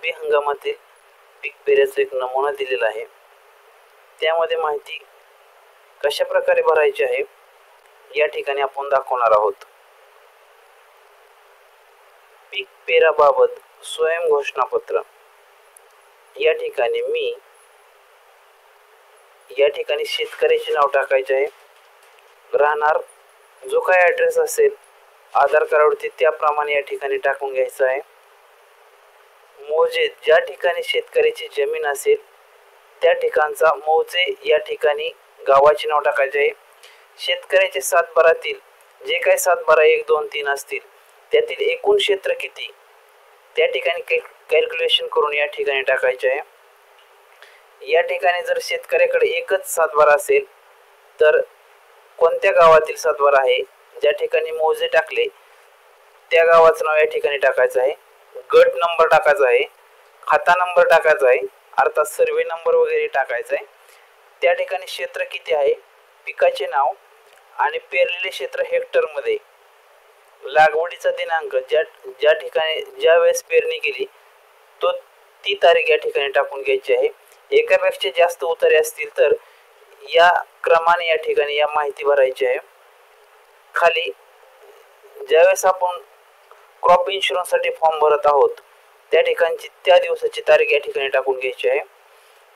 रब्बी हंगामातील पीक पेऱ्याचा एक नमुना दिलेला आहे. त्यामध्ये माहिती कशा प्रकारे भरायची आहे या ठिकाणी आपण दाखवणार आहोत. पीक पेराबाबत स्वयं घोषणापत्र. या ठिकाणी मी शेतकऱ्याचे नाव टाकायचे आहे. राहणार जो काय ॲड्रेस असेल आधार कार्डवरती त्याप्रमाणे या ठिकाणी टाकून घ्यायचं आहे. मौजे ज्या ठिकाणी शेतकऱ्याची जमीन असेल त्या ठिकाणचा मौजे या ठिकाणी गावाचे नाव टाकायचे आहे. शेतकऱ्याचे सातबारातील जे काही सातबारा 1, 2, 3 असतील त्यातील एकूण क्षेत्र किती त्या ठिकाणी कॅल्क्युलेशन करून या ठिकाणी टाकायचे आहे. या ठिकाणी जर शेतकऱ्याकडे एकच सातबारा असेल तर कोणत्या गावातील सातबारा आहे ज्या ठिकाणी मौजे टाकले त्या गावाचं नाव या ठिकाणी टाकायचं आहे. गट नंबर टाकायचा आहे, खाता नंबर टाकायचा आहे, अर्थात सर्वे नंबर वगैरे टाकायचा आहे. त्या ठिकाणी क्षेत्र किती आहे, पिकाचे नाव आणि पेरलेले क्षेत्र हेक्टरमध्ये, लागवडीचा दिनांक ज्या ठिकाणी ज्या वेळेस पेरणी केली ती तारीख या ठिकाणी टाकून घ्यायची आहे. एकापेक्षा जास्त उतारे असतील तर या क्रमाने या ठिकाणी या माहिती भरायची आहे. खाली ज्यावेळेस आपण क्रॉप इन्शुरन्स साठी फॉर्म भरत आहोत त्या ठिकाणची त्या दिवसाची तारीख या ठिकाणी टाकून घ्यायची आहे.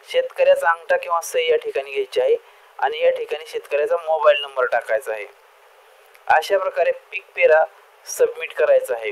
शेतकऱ्याचा अंगठा किंवा सही या ठिकाणी घ्यायची आहे आणि या ठिकाणी शेतकऱ्याचा मोबाईल नंबर टाकायचा आहे. अशा प्रकारे पीक पेरा सबमिट करायचा आहे.